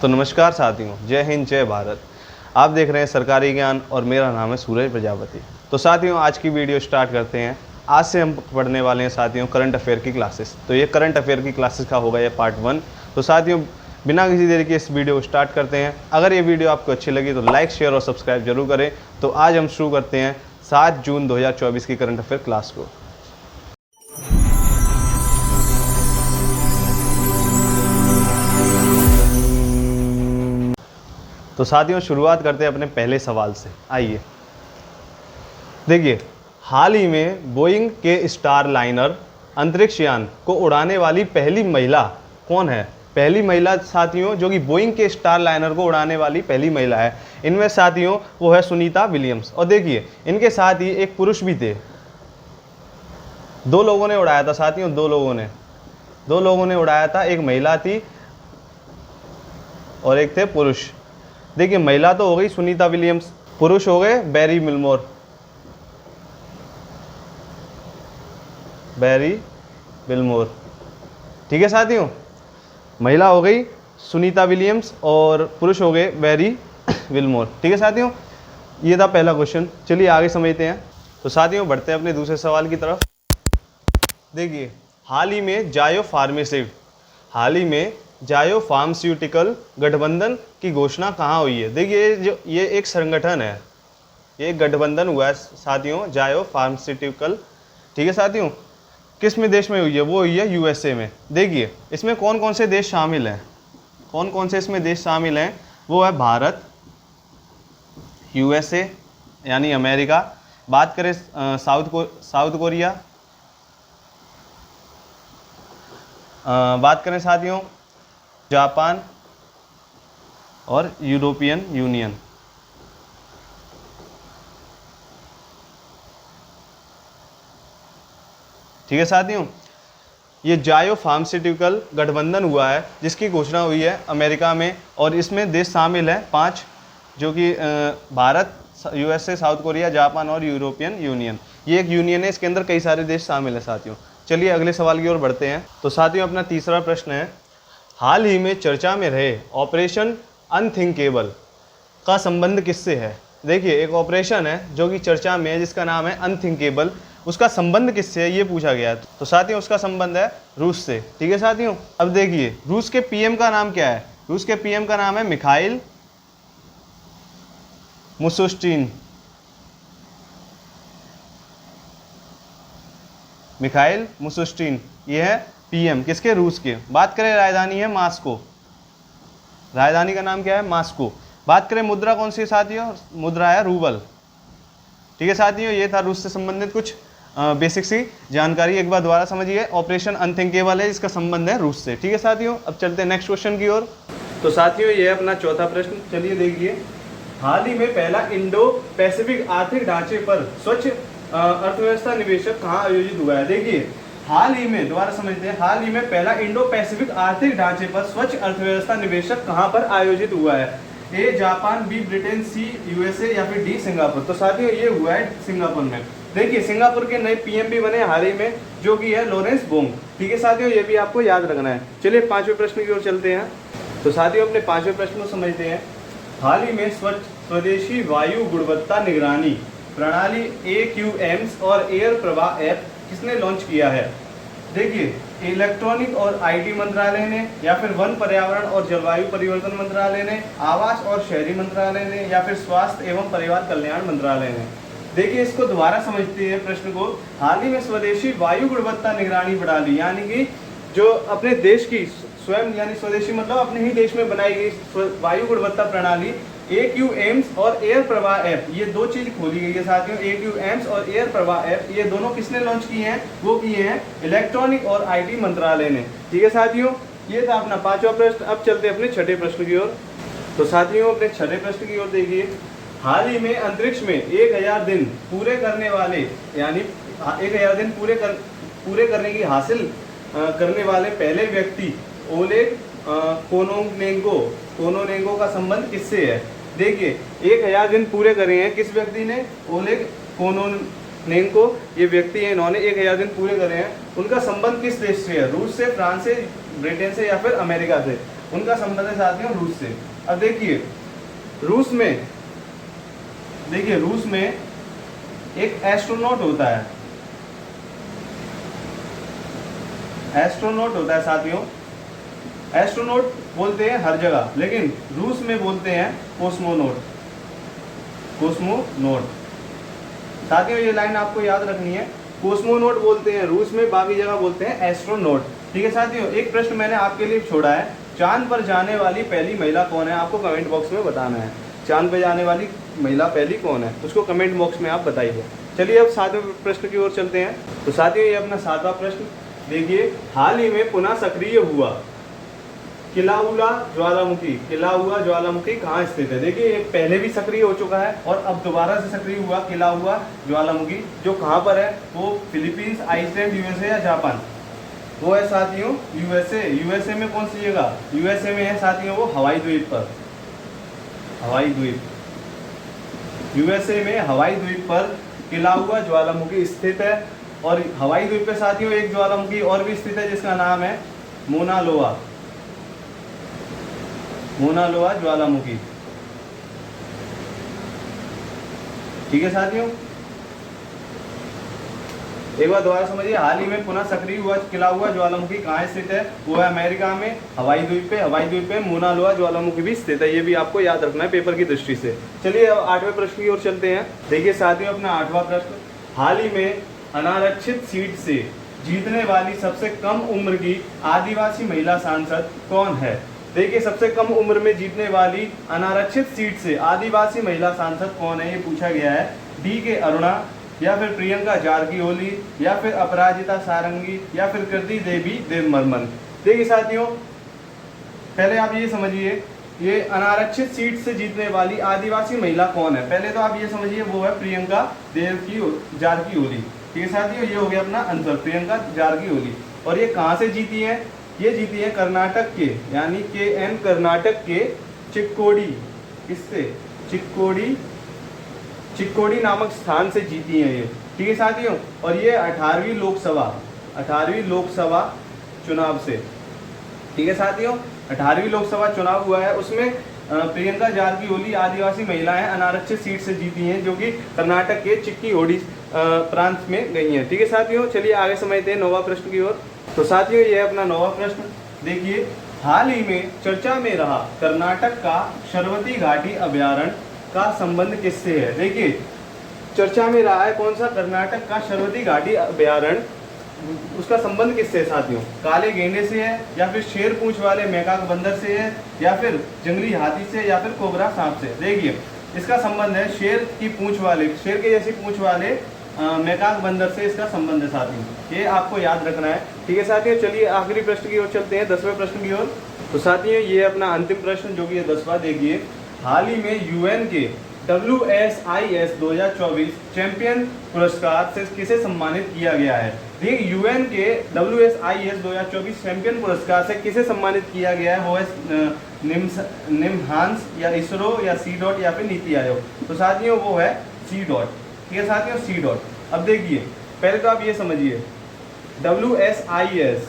तो नमस्कार साथियों, जय हिंद जय भारत। आप देख रहे हैं सरकारी ज्ञान और मेरा नाम है सूरज प्रजापति। तो साथियों, आज की वीडियो स्टार्ट करते हैं। आज से हम पढ़ने वाले हैं साथियों करंट अफेयर की क्लासेस। तो ये करंट अफेयर की क्लासेस का होगा ये पार्ट 1। तो साथियों, बिना किसी देरी के इस वीडियो को स्टार्ट करते हैं। अगर ये वीडियो आपको अच्छी लगी तो लाइक शेयर और सब्सक्राइब जरूर करें। तो आज हम शुरू करते हैं 7 जून 2024 की करंट अफेयर क्लास को। तो साथियों, शुरुआत करते हैं अपने पहले सवाल से। आइए देखिए, हाल ही में बोइंग के स्टार लाइनर अंतरिक्ष यान को उड़ाने वाली पहली महिला कौन है? पहली महिला साथियों जो कि बोइंग के स्टार लाइनर को उड़ाने वाली पहली महिला है, इनमें साथियों वो है सुनीता विलियम्स। और देखिए, इनके साथ ही एक पुरुष भी थे। दो लोगों ने उड़ाया था साथियों, दो लोगों ने उड़ाया था। एक महिला थी और एक थे पुरुष। देखिए, महिला तो हो गई सुनीता विलियम्स, पुरुष हो गए बैरी विल्मोर। ठीक है साथियों, महिला हो गई सुनीता विलियम्स और पुरुष हो गए बैरी विल्मोर। ठीक है साथियों, ये था पहला क्वेश्चन। चलिए आगे समझते हैं। तो साथियों, बढ़ते हैं अपने दूसरे सवाल की तरफ। देखिए, हाल ही में जायो फार्मास्यूटिकल गठबंधन की घोषणा कहाँ हुई है? देखिए, ये एक संगठन है, ये एक गठबंधन हुआ है साथियों, जायो फार्मास्यूटिकल। ठीक है साथियों, किस में देश में हुई है? वो हुई है यूएसए में। देखिए, इसमें कौन कौन से देश शामिल हैं? इसमें देश शामिल हैं? वो है भारत, यूएसए यानी अमेरिका। बात करें साउथ कोरिया, बात करें साथियों जापान और यूरोपियन यूनियन। ठीक है साथियों, ये जायो फार्मास्यूटिकल गठबंधन हुआ है जिसकी घोषणा हुई है अमेरिका में, और इसमें देश शामिल हैं 5, जो कि Bharat, USA, south Korea, Japan और यूरोपियन यूनियन। ये एक यूनियन है, इसके अंदर कई सारे देश शामिल हैं साथियों। चलिए अगले सवाल की ओर बढ़ते हैं। तो साथियों, अपना तीसरा प्रश्न है, हाल ही में चर्चा में रहे ऑपरेशन अनथिंकेबल का संबंध किससे है? देखिए, एक ऑपरेशन है जो कि चर्चा में है जिसका नाम है अनथिंकेबल, उसका संबंध किससे है ये पूछा गया। तो साथियों, उसका संबंध है रूस से। ठीक है साथियों, अब देखिए, रूस के पीएम का नाम क्या है? रूस के पीएम का नाम है मिखाइल मुशुस्टिन। ये है पीएम किसके? रूस के। बात करें राजधानी है मॉस्को, राजधानी का नाम क्या है? मॉस्को। बात करें मुद्रा कौन सी साथियों? मुद्रा है रूबल। ठीक है साथियों, ये था रूस से संबंधित कुछ बेसिक सी जानकारी। एक बार दोबारा समझिए, ऑपरेशन अनथिंकेबल है, इसका संबंध है रूस से। ठीक है साथियों, अब चलते हैं नेक्स्ट क्वेश्चन की ओर। तो साथियों, ये है अपना चौथा प्रश्न। चलिए देखिए, हाल ही में पहला इंडो पैसिफिक आर्थिक ढांचे पर स्वच्छ अर्थव्यवस्था निवेशक कहाँ आयोजित हुआ है? देखिए, हाल ही में, दोबारा समझते हैं, हाल ही में पहला इंडो पैसिफिक आर्थिक ढांचे पर स्वच्छ अर्थव्यवस्था निवेशक कहाँ पर आयोजित हुआ है? A Japan, B Britain, C USA या फिर डी सिंगापुर। तो साथियों, ये हुआ है सिंगापुर में। देखिए, सिंगापुर के नए पीएम भी बने हाल ही में, जो कि है लॉरेंस बोंग। ठीक है साथियों, ये भी आपको याद रखना है। चलिए पांचवें प्रश्न की ओर चलते हैं। तो साथियों, अपने पांचवें प्रश्न को समझते हैं। हाल ही में स्वदेशी वायु गुणवत्ता निगरानी प्रणाली AQAMS और एयर प्रवाह ऐप किसने लॉन्च किया है? देखिए, इलेक्ट्रॉनिक और आईटी मंत्रालय ने, या फिर वन, पर्यावरण और जलवायु परिवर्तन मंत्रालय ने, आवास और शहरी मंत्रालय ने, या फिर स्वास्थ्य एवं परिवार कल्याण मंत्रालय ने। देखिए, इसको दोबारा समझते हैं प्रश्न को। हाल ही में स्वदेशी वायु गुणवत्ता निगरानी प्रणाली, यानी कि जो अपने देश की स्वयं, यानी स्वदेशी मतलब अपने ही देश में बनाई गई वायु गुणवत्ता प्रणाली AQAMS और एयर प्रवाह ऐप, ये दो चीज खोली गई है साथियों। AQAMS और एयर प्रवाह ऐप, ये दोनों किसने लॉन्च किए हैं? वो किए हैं इलेक्ट्रॉनिक और आईटी मंत्रालय ने। ठीक है साथियों, ये था अपना पांचवा प्रश्न। अब चलते हैं अपने छठे प्रश्न की ओर। तो साथियों, अपने छठे प्रश्न की ओर देखिए, हाल ही में अंतरिक्ष में 1000 दिन पूरे करने वाले, यानी 1000 दिन पूरे करने की हासिल करने वाले पहले व्यक्ति ओलेग कोनोनेंको का संबंध किससे है? देखिए, 1000 दिन पूरे करे हैं किस व्यक्ति ने? ओलेग कोनोनेंको ये व्यक्ति है, इन्होंने 1000 दिन पूरे करे हैं। उनका संबंध किस देश से है? रूस से, फ्रांस से, ब्रिटेन से या फिर अमेरिका से? उनका संबंध है साथियों रूस से। अब देखिए रूस में एक एस्ट्रोनॉट होता है, साथियों। एस्ट्रोनॉट बोलते हैं हर जगह, लेकिन रूस में बोलते हैं कोस्मोनॉट। साथियों ये लाइन आपको याद रखनी है, कोस्मोनॉट बोलते हैं रूस में, बाकी जगह बोलते हैं एस्ट्रोनॉट। ठीक है साथियों, एक प्रश्न मैंने आपके लिए छोड़ा है, चांद पर जाने वाली पहली महिला कौन है? आपको कमेंट बॉक्स में बताना है। चांद पर जाने वाली महिला पहली कौन है, उसको कमेंट बॉक्स में आप बताइए। चलिए अब 7वें प्रश्न की ओर चलते हैं। तो साथियों ये अपना 7वां प्रश्न देखिए, हाल ही में पुनः सक्रिय हुआ खिला हुआ ज्वालामुखी कहाँ स्थित है? देखिए ये पहले भी सक्रिय हो चुका है और अब दोबारा से सक्रिय हुआ खिला हुआ ज्वालामुखी, जो कहाँ पर है? वो फिलीपींस, आइसलैंड, यूएसए या जापान? वो है साथियों यूएसए। यूएसए में कौन सी जगह? यूएसए में है साथियों वो हवाई द्वीप पर। यूएसए में हवाई द्वीप पर खिला हुआ ज्वालामुखी स्थित है। और हवाई द्वीप पे साथियों एक ज्वालामुखी और भी स्थित है जिसका नाम है मोना लोआ ज्वालामुखी। ठीक है साथियों, एक बार दोबारा समझिए, हाल ही में पुनः सक्रिय हुआ खिला हुआ ज्वालामुखी कहाँ स्थित है? वो है अमेरिका में हवाई द्वीप पे मोना लोआ ज्वालामुखी भी स्थित है। ये भी आपको याद रखना है पेपर की दृष्टि से। चलिए अब 8वें प्रश्न की ओर चलते हैं। देखिए साथियों अपना 8वां प्रश्न, हाल ही में अनारक्षित सीट से जीतने वाली सबसे कम उम्र की आदिवासी महिला सांसद कौन है? देखिए सबसे कम उम्र में जीतने वाली अनारक्षित सीट से आदिवासी महिला सांसद कौन है, ये पूछा गया है। डी.के. अरुणा, या फिर प्रियंका जारकिहोली, या फिर अपराजिता सारंगी, या फिर कृति देवी देवबर्मन। देखिए साथियों पहले आप ये समझिए, ये अनारक्षित सीट से जीतने वाली आदिवासी महिला कौन है? पहले तो आप ये समझिए वो है प्रियंका जारकिहोली। ठीक है साथियों, ये हो गया अपना आंसर, प्रियंका जारकिहोली। और ये कहाँ से जीती है? ये जीती है कर्नाटक के, यानी KN कर्नाटक के चिक्कोडी, किससे? चिक्कोडी नामक स्थान से जीती है ये। ठीक है साथियों, और ये 18वीं लोकसभा चुनाव से। ठीक है साथियों, 18वीं लोकसभा चुनाव हुआ है, उसमें प्रियंका जारकिहोली आदिवासी महिलाएं अनारक्षित सीट से जीती हैं, जो कि कर्नाटक के चिक्कोडी प्रांत में गई हैं। ठीक है साथियों, चलिए आगे समझते हैं 9वां प्रश्न की ओर। तो साथियों ये अपना 9वां प्रश्न देखिए, हाल ही में चर्चा में रहा कर्नाटक का शरवती घाटी अभयारण्य का संबंध किससे है? देखिए चर्चा में रहा है कौन सा? कर्नाटक का शरवती घाटी अभयारण्य, उसका संबंध किससे है साथियों? काले गेंडे से है, या फिर शेर पूंछ वाले मैकाक बंदर से है, या फिर जंगली हाथी से, या फिर कोबरा सांप से? देखिए इसका संबंध है शेर के जैसी पूंछ वाले मैकाक बंदर से इसका संबंध है साथियों, ये आपको याद रखना है। ठीक है साथियों, चलिए आखिरी प्रश्न की ओर चलते हैं, 10वें प्रश्न की ओर। तो साथियों ये अपना अंतिम प्रश्न जो कि है 10वां, देखिए हाल ही में UN के WSIS 2024 चैंपियन पुरस्कार से किसे सम्मानित किया गया है? देखिए UN के WSIS 2024 चैंपियन पुरस्कार से किसे सम्मानित किया गया है? वो है निम्हांस, या इसरो, या C. या फिर नीति आयोग। तो साथियों वो है C. ठीक है साथियों, C. अब देखिए पहले तो आप ये समझिए, WSIS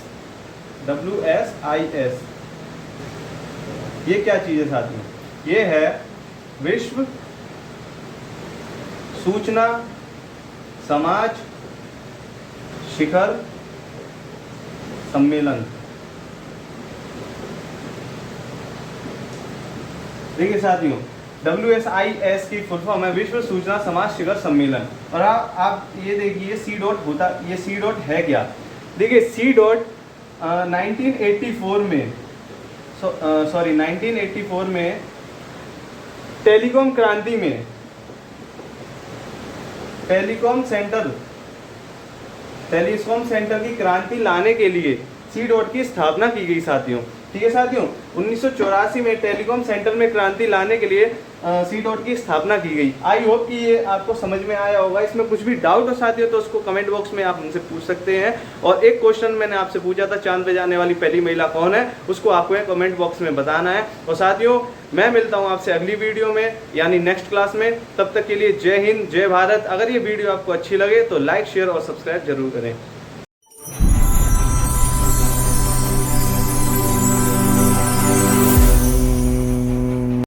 ये क्या चीज़ है साथियों? ये है विश्व सूचना समाज शिखर सम्मेलन। देखिए साथियों WSIS की फुल फॉर्म है विश्व सूचना समाज शिखर सम्मेलन। और आप ये देखिए C. ये C. है क्या? देखिए C. 1984 में टेलीकॉम क्रांति में टेलीकॉम सेंटर की क्रांति लाने के लिए C. की स्थापना की गई साथियों। ठीक है साथियों, 1984 में टेलीकॉम सेंटर में क्रांति लाने के लिए C. की स्थापना की गई। आई होप कि ये आपको समझ में आया होगा। इसमें कुछ भी डाउट हो साथियों तो उसको कमेंट बॉक्स में आप हमसे पूछ सकते हैं। और एक क्वेश्चन मैंने आपसे पूछा था, चांद पे जाने वाली पहली महिला कौन है, उसको आपको कमेंट बॉक्स में बताना है। और साथियों मैं मिलता हूँ आपसे अगली वीडियो में, यानी नेक्स्ट क्लास में। तब तक के लिए जय हिंद, जय भारत। अगर ये वीडियो आपको अच्छी लगे तो लाइक, शेयर और सब्सक्राइब जरूर करें।